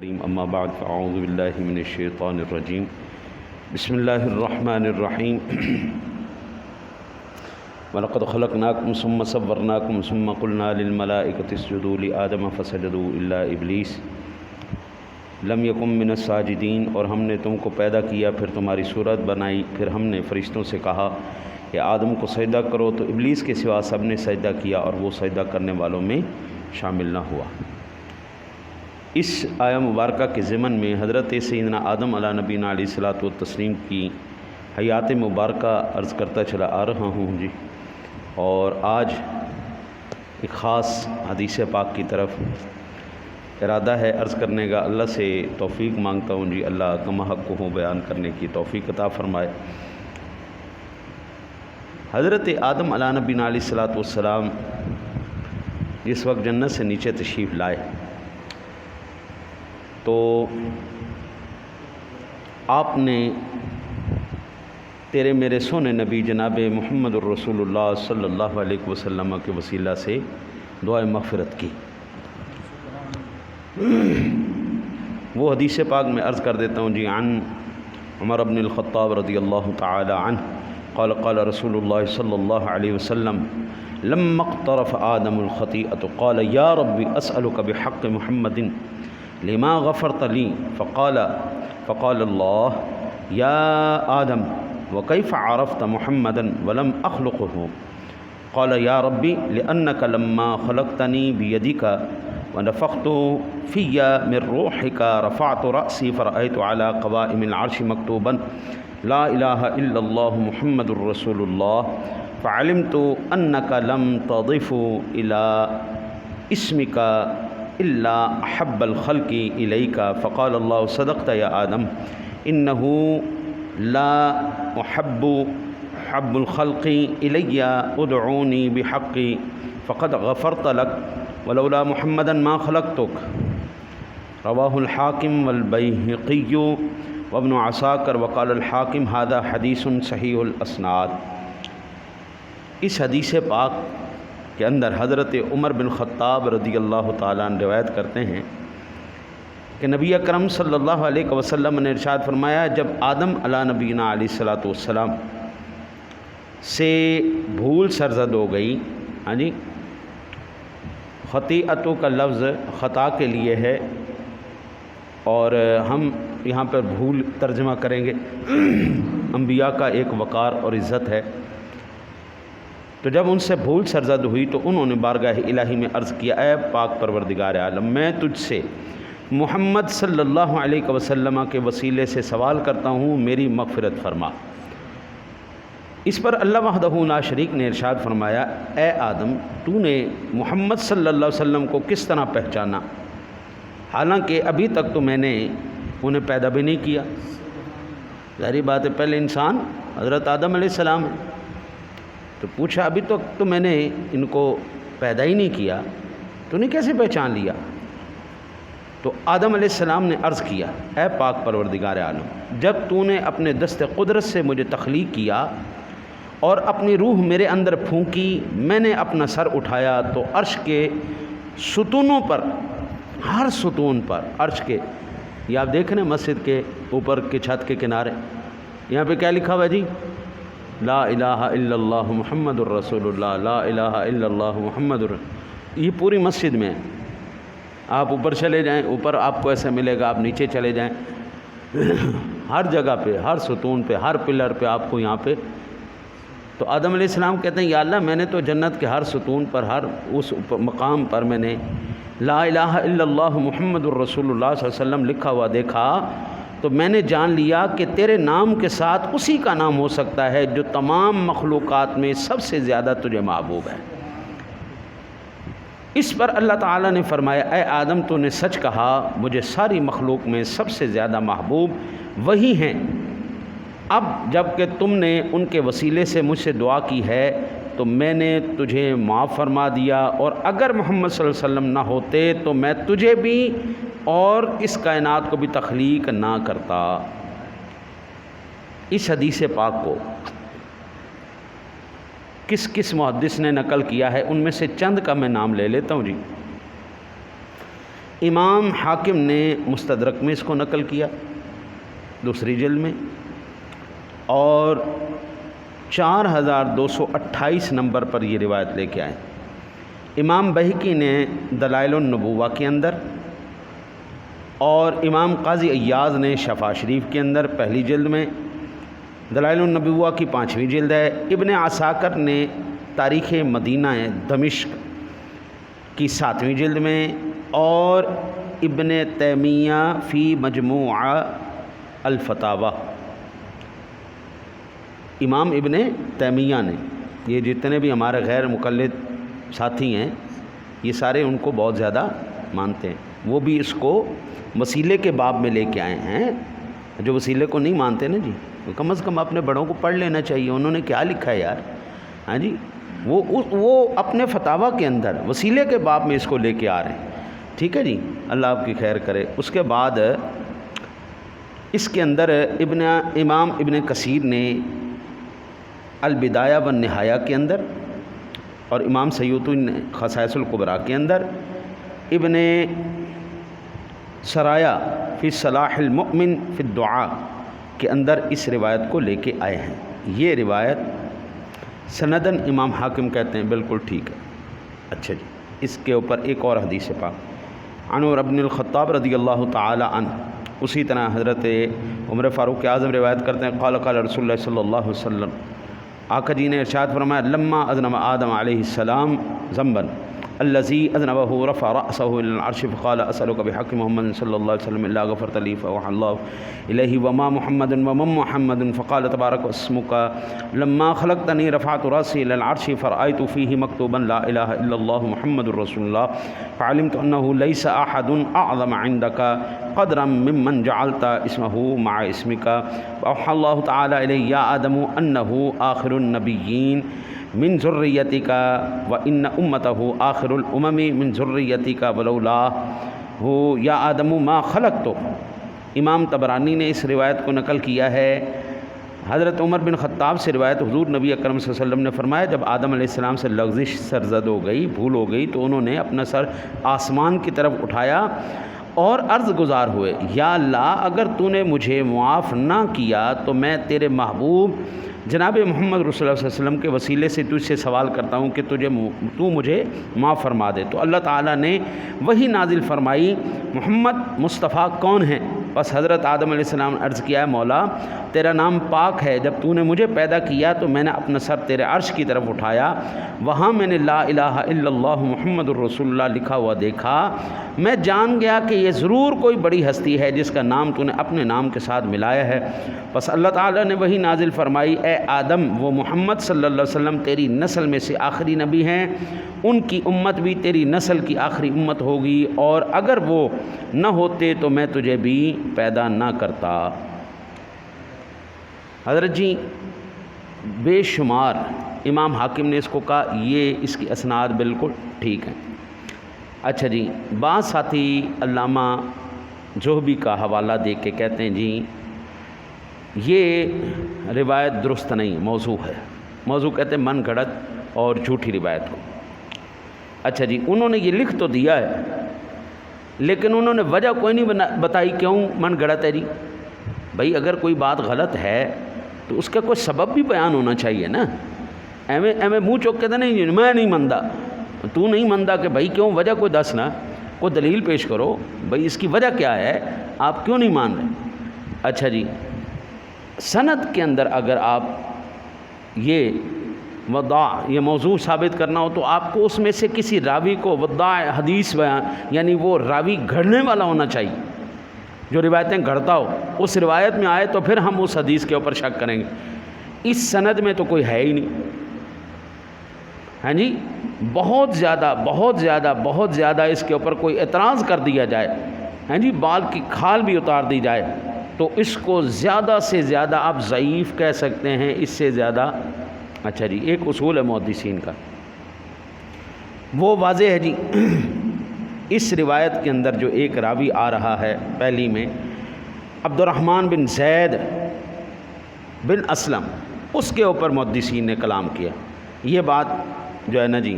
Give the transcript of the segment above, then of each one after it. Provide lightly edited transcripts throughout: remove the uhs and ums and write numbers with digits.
اما بعد فاعوذ باللہ من الشیطان الرجیم بسم اللہ الرحمن الرحیم وَلَقَدْ خَلَقْنَاكُمْ ثُمَّ صَوَّرْنَاكُمْ ثُمَّ قُلْنَا لِلْمَلَائِكَةِ اسْجُدُوا لِآدَمَ فَسَجَدُوا إِلَّا إِبْلِيسَ لَمْ يَكُنْ مِنَ السَّاجِدِينَ۔ اور ہم نے تم کو پیدا کیا، پھر تمہاری صورت بنائی، پھر ہم نے فرشتوں سے کہا کہ آدم کو سجدہ کرو، تو ابلیس کے سوا سب نے سجدہ کیا اور وہ سجدہ کرنے والوں میں شامل نہ ہوا۔ اس آیہ مبارکہ کے ضمن میں حضرت سیدنا آدم علیہ نبینا علیہ الصلوۃ والتسلیم کی حیات مبارکہ عرض کرتا چلا آ رہا ہوں جی، اور آج ایک خاص حدیث پاک کی طرف ارادہ ہے عرض کرنے کا۔ اللہ سے توفیق مانگتا ہوں جی، اللہ کما حق کو بیان کرنے کی توفیق عطا فرمائے۔ حضرت آدم علیہ نبینا علیہ الصلوۃ والسلام جس وقت جنت سے نیچے تشریف لائے تو آپ نے تیرے میرے سونے نبی جناب محمد الرسول اللہ صلی اللہ علیہ وسلم کے وسیلہ سے دعائے مغفرت کی۔ وہ حدیث پاک میں عرض کر دیتا ہوں جی، عن عمر بن الخطاب رضی اللہ تعالی عنہ قال قال رسول اللہ صلی اللہ علیہ وسلم لما اقترف آدم الخطیئۃ قال یا رب اسألک بحق محمد لما غفرت لی فقال اللہ یا آدم وكيف عرفت محمدا ولم أخلقه؟ قال يا ربي لأنك لما خلقتني بيدك ونفخت في من روحك رفعت رأسي فرأيت على قوائم العرش مكتوبا لا إله إلا الله محمد رسول الله فعلمت أنك لم تضف إلى اسمك إلا أحب الخلق إليك فقال الله صدقت يا آدم إنه لا أحب الخلق إلي ادعوني بحقي فقد غفرت لك ولولا محمدا ما خلقتك۔ رواه الحاکم والبیہقی وابن عساکر وقال الحاکم هذا حدیث صحیح الاسناد۔ اس حدیث پاک کے اندر حضرت عمر بن خطاب رضی اللہ تعالیٰ عنہ روایت کرتے ہیں کہ نبی اکرم صلی اللہ علیہ وسلم نے ارشاد فرمایا، جب آدم علیہ نبینا علیہ الصلوۃ والسلام سے بھول سرزد ہو گئی، ہاں جی، خطیئتوں کا لفظ خطا کے لیے ہے اور ہم یہاں پر بھول ترجمہ کریں گے۔ انبیاء کا ایک وقار اور عزت ہے، تو جب ان سے بھول سرزد ہوئی تو انہوں نے بارگاہ الہی میں عرض کیا، اے پاک پروردگار عالم، میں تجھ سے محمد صلی اللہ علیہ وسلم کے وسیلے سے سوال کرتا ہوں، میری مغفرت فرما۔ اس پر اللہ وحدہ لا شریک نے ارشاد فرمایا، اے آدم، تو نے محمد صلی اللہ علیہ وسلم کو کس طرح پہچانا، حالانکہ ابھی تک تو میں نے انہیں پیدا بھی نہیں کیا۔ ظاہری بات ہے، پہلے انسان حضرت آدم علیہ السلام ہے، تو پوچھا ابھی تک تو میں نے ان کو پیدا ہی نہیں کیا، تو نے کیسے پہچان لیا؟ تو آدم علیہ السلام نے عرض کیا، اے پاک پروردگار عالم، جب تو نے اپنے دست قدرت سے مجھے تخلیق کیا اور اپنی روح میرے اندر پھونکی، میں نے اپنا سر اٹھایا تو عرش کے ستونوں پر، ہر ستون پر عرش کے، یہ آپ دیکھ رہے ہیں مسجد کے اوپر کے چھت کے کنارے، یہاں پہ کیا لکھا ہوا ہے جی؟ لا الہ الا اللہ محمد الرسول اللہ، لا الہ الا اللہ محمد یہ پوری مسجد میں ہے۔ آپ اوپر چلے جائیں، اوپر آپ کو ایسا ملے گا، آپ نیچے چلے جائیں، ہر جگہ پہ، ہر ستون پہ، ہر پلر پہ آپ کو یہاں پہ۔ تو آدم علیہ السلام کہتے ہیں، یا اللہ، میں نے تو جنت کے ہر ستون پر، ہر اس مقام پر میں نے لا الہ الا اللہ محمد الرسول اللہ صلی اللہ علیہ وسلم لکھا ہوا دیکھا، تو میں نے جان لیا کہ تیرے نام کے ساتھ اسی کا نام ہو سکتا ہے جو تمام مخلوقات میں سب سے زیادہ تجھے محبوب ہے۔ اس پر اللہ تعالیٰ نے فرمایا، اے آدم، تو نے سچ کہا، مجھے ساری مخلوق میں سب سے زیادہ محبوب وہی ہیں۔ اب جب کہ تم نے ان کے وسیلے سے مجھ سے دعا کی ہے تو میں نے تجھے معاف فرما دیا، اور اگر محمد صلی اللہ علیہ وسلم نہ ہوتے تو میں تجھے بھی اور اس کائنات کو بھی تخلیق نہ کرتا۔ اس حدیث پاک کو کس کس محدث نے نقل کیا ہے، ان میں سے چند کا میں نام لے لیتا ہوں جی۔ امام حاکم نے مستدرک میں اس کو نقل کیا دوسری جلد میں، اور 4228 نمبر پر یہ روایت لے کے آئے۔ امام بہقی نے دلائل النبوہ کے اندر، اور امام قاضی ایاز نے شفا شریف کے اندر پہلی جلد میں، دلائل النبوہ کی 5ویں جلد ہے۔ ابن عساکر نے تاریخ مدینہ دمشق کی 7ویں جلد میں، اور ابن تیمیہ فی مجموعہ الفتاوی، امام ابن تیمیہ نے، یہ جتنے بھی ہمارے غیر مقلد ساتھی ہیں یہ سارے ان کو بہت زیادہ مانتے ہیں، وہ بھی اس کو وسیلے کے باب میں لے کے آئے ہیں۔ جو وسیلے کو نہیں مانتے نا جی، کم از کم اپنے بڑوں کو پڑھ لینا چاہیے، انہوں نے کیا لکھا ہے یار، ہاں جی، وہ اپنے فتاویٰ کے اندر وسیلے کے باب میں اس کو لے کے آ رہے ہیں۔ ٹھیک ہے جی، اللہ آپ کی خیر کرے۔ اس کے بعد اس کے اندر امام ابن کثیر نے البدایہ والنہایہ کے اندر، اور امام سیوطی نے خصائص الکبریٰ کے اندر، ابن سرایا فی صلاح المؤمن فی الدعاء کے اندر اس روایت کو لے کے آئے ہیں۔ یہ روایت سندن امام حاکم کہتے ہیں بالکل ٹھیک ہے۔ اچھا جی، اس کے اوپر ایک اور حدیث پاک عن عمر بن الخطاب رضی اللہ تعالی عنہ، اسی طرح حضرت عمر فاروق اعظم روایت کرتے ہیں، قال قال رسول اللہ صلی اللہ علیہ وسلم، آقا جی نے ارشاد فرمایا، لما اذنب آدم علیہ السلام ذنبا الذي اذنبه رفع رأسه الى العرش فقال اسألك بحق محمد صلی اللہ علیہ وسلم الا غفرت لي فأوحى الله اليه وما محمد ومن محمد فقال تبارك اسمك لما خلقتني رفعت رأسي الى العرش فرأيت فيه مكتوبا لا اله الا الله محمد رسول الله فعلمت انه ليس احد اعظم عندك قدرا ممن جعلت اسمه مع اسمك فأوحى الله تعالى اليه يا آدم انه آخر النبيين من ذریتک و ان امتہ آخر الامم من ذریتک ولولاہ یا آدم ما خلقت۔ امام طبرانی نے اس روایت کو نقل کیا ہے۔ حضرت عمر بن خطاب سے روایت، حضور نبی اکرم صلی اللہ علیہ وسلم نے فرمایا، جب آدم علیہ السلام سے لغزش سرزد ہو گئی، بھول ہو گئی، تو انہوں نے اپنا سر آسمان کی طرف اٹھایا اور عرض گزار ہوئے، یا اللہ اگر تو نے مجھے معاف نہ کیا تو میں تیرے محبوب جناب محمد رسول اللہ صلی اللہ علیہ وسلم کے وسیلے سے تجھ سے سوال کرتا ہوں کہ تو مجھے معاف فرما دے۔ تو اللہ تعالیٰ نے وہی نازل فرمائی، محمد مصطفیٰ کون ہیں؟ بس حضرت آدم علیہ السلام نے عرض کیا ہے، مولا تیرا نام پاک ہے، جب تو نے مجھے پیدا کیا تو میں نے اپنا سر تیرے عرش کی طرف اٹھایا، وہاں میں نے لا الہ الا اللہ محمد الرسول اللہ لکھا ہوا دیکھا، میں جان گیا کہ یہ ضرور کوئی بڑی ہستی ہے جس کا نام تو نے اپنے نام کے ساتھ ملایا ہے۔ بس اللہ تعالیٰ نے وہی نازل فرمائی، اے آدم وہ محمد صلی اللہ علیہ وسلم تیری نسل میں سے آخری نبی ہیں، ان کی امت بھی تیری نسل کی آخری امت ہوگی، اور اگر وہ نہ ہوتے تو میں تجھے بھی پیدا نہ کرتا۔ حضرت جی بے شمار امام حاکم نے اس کو کہا، یہ اس کی اسناد بالکل ٹھیک ہیں۔ اچھا جی، بعض ساتھی علامہ ذہبی کا حوالہ دے کے کہتے ہیں جی یہ روایت درست نہیں، موضوع ہے۔ موضوع کہتے ہیں من گھڑت اور جھوٹی روایت کو۔ اچھا جی، انہوں نے یہ لکھ تو دیا ہے لیکن انہوں نے وجہ کوئی نہیں بتائی کیوں من گھڑت ہے جی۔ بھائی اگر کوئی بات غلط ہے تو اس کا کوئی سبب بھی بیان ہونا چاہیے نا، ایویں منہ چوک کے تو نہیں میں نہیں مندا، تو نہیں مندا کہ بھائی کیوں، وجہ کوئی دس نا، کوئی دلیل پیش کرو بھائی اس کی وجہ کیا ہے، آپ کیوں نہیں مان رہے۔ اچھا جی، سند کے اندر اگر آپ یہ وضاع یہ موضوع ثابت کرنا ہو تو آپ کو اس میں سے کسی راوی کو وضاع حدیث بیان، یعنی وہ راوی گھڑنے والا ہونا چاہیے، جو روایتیں گھڑتا ہو، اس روایت میں آئے تو پھر ہم اس حدیث کے اوپر شک کریں گے۔ اس سند میں تو کوئی ہے ہی نہیں، ہاں جی، بہت زیادہ اس کے اوپر کوئی اعتراض کر دیا جائے، ہاں جی، بال کی کھال بھی اتار دی جائے تو اس کو زیادہ سے زیادہ آپ ضعیف کہہ سکتے ہیں، اس سے زیادہ۔ اچھا جی، ایک اصول ہے محدثین کا، وہ واضح ہے جی۔ اس روایت کے اندر جو ایک راوی آ رہا ہے پہلی میں، عبد الرحمن بن زید بن اسلم، اس کے اوپر محدثین نے کلام کیا۔ یہ بات جو ہے نا جی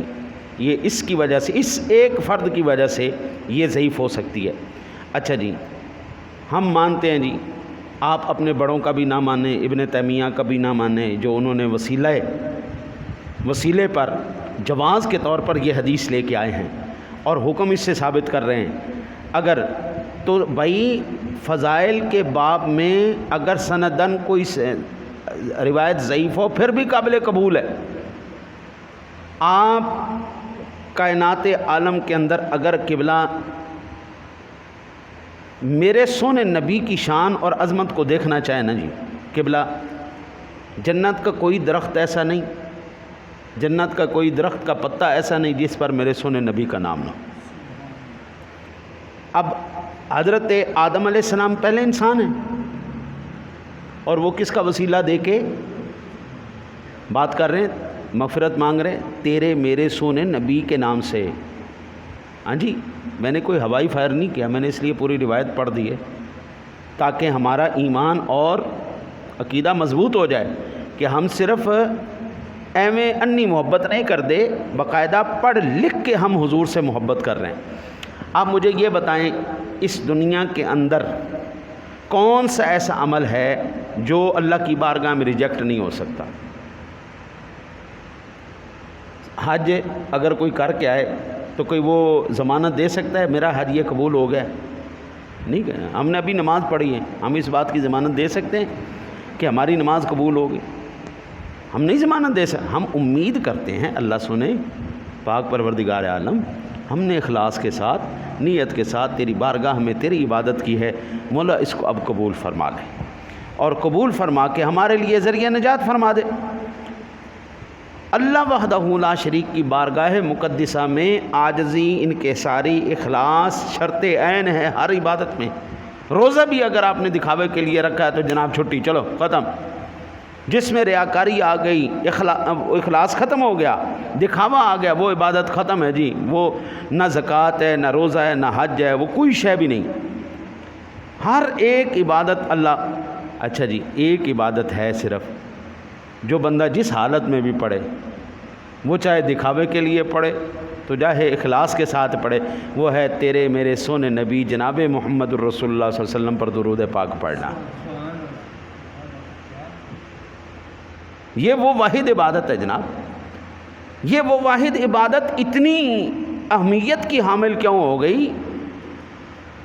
یہ اس کی وجہ سے، اس ایک فرد کی وجہ سے یہ ضعیف ہو سکتی ہے۔ اچھا جی، ہم مانتے ہیں جی، آپ اپنے بڑوں کا بھی نہ مانیں، ابن تیمیہ کا بھی نہ مانیں، جو انہوں نے وسیلے پر جواز کے طور پر یہ حدیث لے کے آئے ہیں اور حکم اس سے ثابت کر رہے ہیں۔ اگر تو بھائی فضائل کے باب میں اگر سندن کوئی روایت ضعیف ہو پھر بھی قابل قبول ہے۔ آپ کائنات عالم کے اندر اگر قبلہ میرے سونے نبی کی شان اور عظمت کو دیکھنا چاہے نا جی، قبلہ جنت کا کوئی درخت ایسا نہیں، جنت کا کوئی درخت کا پتہ ایسا نہیں جس پر میرے سونے نبی کا نام نہ ہو۔ اب حضرت آدم علیہ السلام پہلے انسان ہیں اور وہ کس کا وسیلہ دے کے بات کر رہے ہیں، مغفرت مانگ رہے ہیں تیرے میرے سونے نبی کے نام سے۔ ہاں جی، میں نے کوئی ہوائی فائر نہیں کیا، میں نے اس لیے پوری روایت پڑھ دی ہے تاکہ ہمارا ایمان اور عقیدہ مضبوط ہو جائے کہ ہم صرف ایویں انی محبت نہیں کر دے، باقاعدہ پڑھ لکھ کے ہم حضور سے محبت کر رہے ہیں۔ آپ مجھے یہ بتائیں، اس دنیا کے اندر کون سا ایسا عمل ہے جو اللہ کی بارگاہ میں ریجیکٹ نہیں ہو سکتا؟ حج اگر کوئی کر کے آئے تو کوئی وہ ضمانت دے سکتا ہے میرا حج یہ قبول ہو گیا؟ نہیں، ہم نے ابھی نماز پڑھی ہے، ہم اس بات کی ضمانت دے سکتے ہیں کہ ہماری نماز قبول ہوگی؟ ہم نہیں ضمانت دے سکتے، ہم امید کرتے ہیں اللہ سنے پاک پروردگار عالم ہم نے اخلاص کے ساتھ نیت کے ساتھ تیری بارگاہ میں تیری عبادت کی ہے، مولا اس کو اب قبول فرما لے اور قبول فرما کے ہمارے لیے ذریعہ نجات فرما دے۔ اللہ وحدہ لا شریک کی بارگاہ مقدسہ میں عاجزی، انکساری، اخلاص شرط عین ہے ہر عبادت میں۔ روزہ بھی اگر آپ نے دکھاوے کے لیے رکھا ہے تو جناب چھٹی، چلو ختم۔ جس میں ریاکاری آ گئی، اخلاص ختم ہو گیا، دکھاوا آ گیا، وہ عبادت ختم ہے جی، وہ نہ زکوٰۃ ہے، نہ روزہ ہے، نہ حج ہے، وہ کوئی شے بھی نہیں۔ ہر ایک عبادت اللہ، اچھا جی ایک عبادت ہے صرف جو بندہ جس حالت میں بھی پڑھے، وہ چاہے دکھاوے کے لیے پڑھے تو چاہے اخلاص کے ساتھ پڑھے، وہ ہے تیرے میرے سونے نبی جناب محمد الرسول اللہ صلی اللہ علیہ وسلم پر درود پاک پڑھنا۔ یہ وہ واحد عبادت ہے جناب، یہ وہ واحد عبادت اتنی اہمیت کی حامل کیوں ہو گئی؟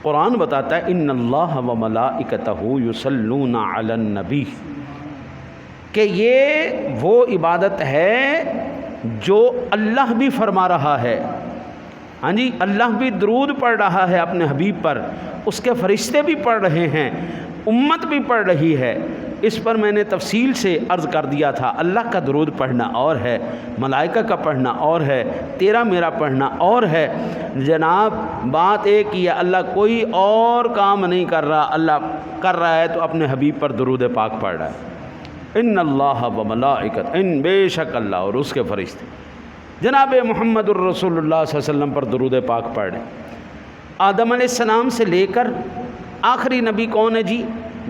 قرآن بتاتا ہے ان اللہ و ملائکتہ یصلون علی النبی، کہ یہ وہ عبادت ہے جو اللہ بھی فرما رہا ہے۔ ہاں جی، اللہ بھی درود پڑھ رہا ہے اپنے حبیب پر، اس کے فرشتے بھی پڑھ رہے ہیں، امت بھی پڑھ رہی ہے۔ اس پر میں نے تفصیل سے عرض کر دیا تھا، اللہ کا درود پڑھنا اور ہے، ملائکہ کا پڑھنا اور ہے، تیرا میرا پڑھنا اور ہے۔ جناب بات ایک ہی ہے، اللہ کوئی اور کام نہیں کر رہا، اللہ کر رہا ہے تو اپنے حبیب پر درود پاک پڑھ رہا ہے۔ ان اللہ و ملائکۃ، ان بے شک اللہ اور اس کے فرشتے جناب محمد الرسول اللہ صلی اللہ علیہ وسلم پر درود پاک پڑھ رہے ہیں۔ آدم علیہ السلام سے لے کر آخری نبی کون ہے جی؟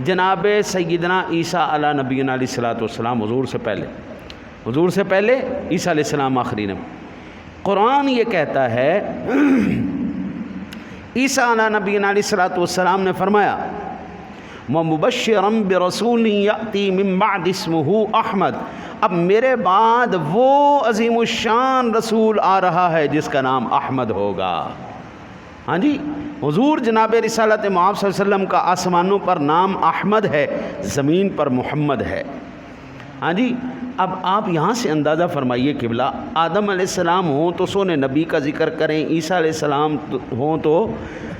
جناب سیدنا عیسیٰ علیہ نبینا علیہ الصلوۃ والسلام، حضور سے پہلے عیسیٰ علیہ السلام آخری نبی۔ قرآن یہ کہتا ہے، عیسیٰ علیہ نبینا علیہ الصلوۃ والسلام نے فرمایا وَمُبَشِّرًا بِرَسُولٍ يَأْتِي مِن بَعْدِ اسْمُهُ احمد، اب میرے بعد وہ عظیم الشان رسول آ رہا ہے جس کا نام احمد ہوگا۔ ہاں جی، حضور جناب رسالت مآب صلی اللہ علیہ وسلم کا آسمانوں پر نام احمد ہے، زمین پر محمد ہے۔ ہاں جی، اب آپ یہاں سے اندازہ فرمائیے قبلہ، آدم علیہ السلام ہوں تو سونے نبی کا ذکر کریں، عیسیٰ علیہ السلام ہوں تو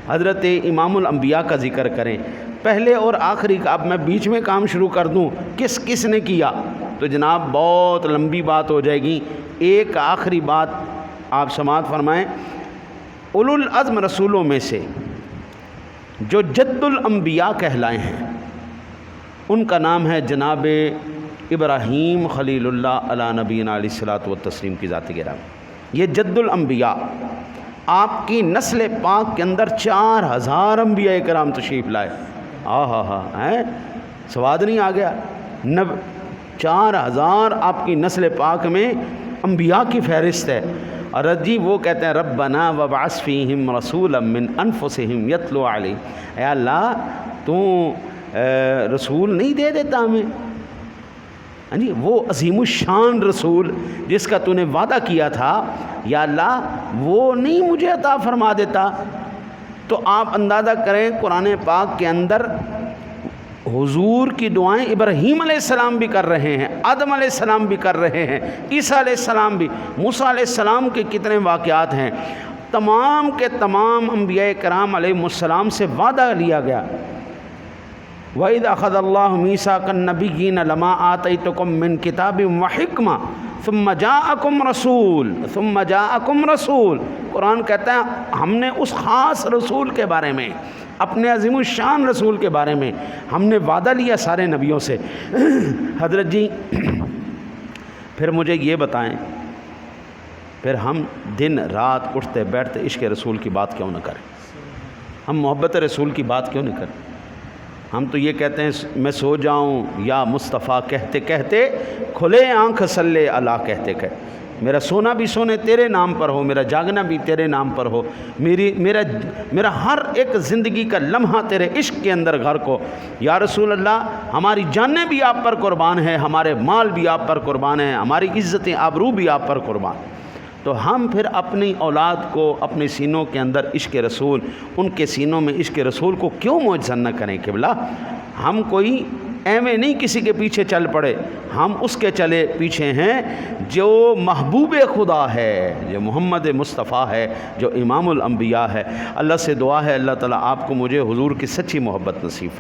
حضرت امام الانبیاء کا ذکر کریں، پہلے اور آخری کا۔ اب میں بیچ میں کام شروع کر دوں کس کس نے کیا تو جناب بہت لمبی بات ہو جائے گی۔ ایک آخری بات آپ سماعت فرمائیں، اولو العزم رسولوں میں سے جو جد الانبیاء کہلائے ہیں ان کا نام ہے جناب ابراہیم خلیل اللہ علی نبینا علیہ الصلوۃ والتسلیم کی ذات گرامی۔ یہ جد الانبیاء، آپ کی نسل پاک کے اندر 4000 انبیاء کرام تشریف لائے۔ ہیں سواد نہیں آ گیا؟ 4000 آپ کی نسل پاک میں انبیاء کی فہرست ہے، اور جی وہ کہتے ہیں ربنا وابعث فیہم رسولا من انفسہم یتلو علیہم، اے اللہ تو رسول نہیں دے دیتا ہمیں، ہاں جی وہ عظیم الشان رسول جس کا تو نے وعدہ کیا تھا، یا اللہ وہ نہیں مجھے عطا فرما دیتا؟ تو آپ اندازہ کریں قرآن پاک کے اندر حضور کی دعائیں ابراہیم علیہ السلام بھی کر رہے ہیں، آدم علیہ السلام بھی کر رہے ہیں، عیسیٰ علیہ السلام بھی، موسیٰ علیہ السلام کے کتنے واقعات ہیں، تمام کے تمام انبیاء کرام علیہ السلام سے وعدہ لیا گیا۔ وَإِذْ أَخَذَ اللَّهُ مِيثَاقَ النَّبِيِّينَ لَمَا آتَيْتُكُم مِّن كِتَابٍ وَحِكْمَةٍ ثُمَّ جَاءَكُمْ رَسُولٌ قرآن کہتا ہے ہم نے اس خاص رسول کے بارے میں، اپنے عظیم الشان رسول کے بارے میں ہم نے وعدہ لیا سارے نبیوں سے۔ حضرت جی پھر مجھے یہ بتائیں، پھر ہم دن رات اٹھتے بیٹھتے عشق رسول کی بات کیوں نہ کریں؟ ہم محبت رسول کی بات کیوں نہیں کریں؟ ہم تو یہ کہتے ہیں میں سو جاؤں یا مصطفیٰ کہتے کہتے، کھلے آنکھ صلی اللہ کہتے کہتے، میرا سونا بھی سونے تیرے نام پر ہو، میرا جاگنا بھی تیرے نام پر ہو، میرا ہر ایک زندگی کا لمحہ تیرے عشق کے اندر غرق ہو۔ یا رسول اللہ ہماری جانیں بھی آپ پر قربان ہیں، ہمارے مال بھی آپ پر قربان ہیں، ہماری عزتیں آبرو بھی آپ پر قربان۔ تو ہم پھر اپنی اولاد کو اپنے سینوں کے اندر عشق رسول، ان کے سینوں میں عشق رسول کو کیوں معجزہ نہ کریں؟ قبلہ ہم کوئی ایویں نہیں کسی کے پیچھے چل پڑے، ہم اس کے چلے پیچھے ہیں جو محبوب خدا ہے، جو محمد مصطفیٰ ہے، جو امام الانبیاء ہے۔ اللہ سے دعا ہے اللہ تعالیٰ آپ کو مجھے حضور کی سچی محبت نصیب فرمائے۔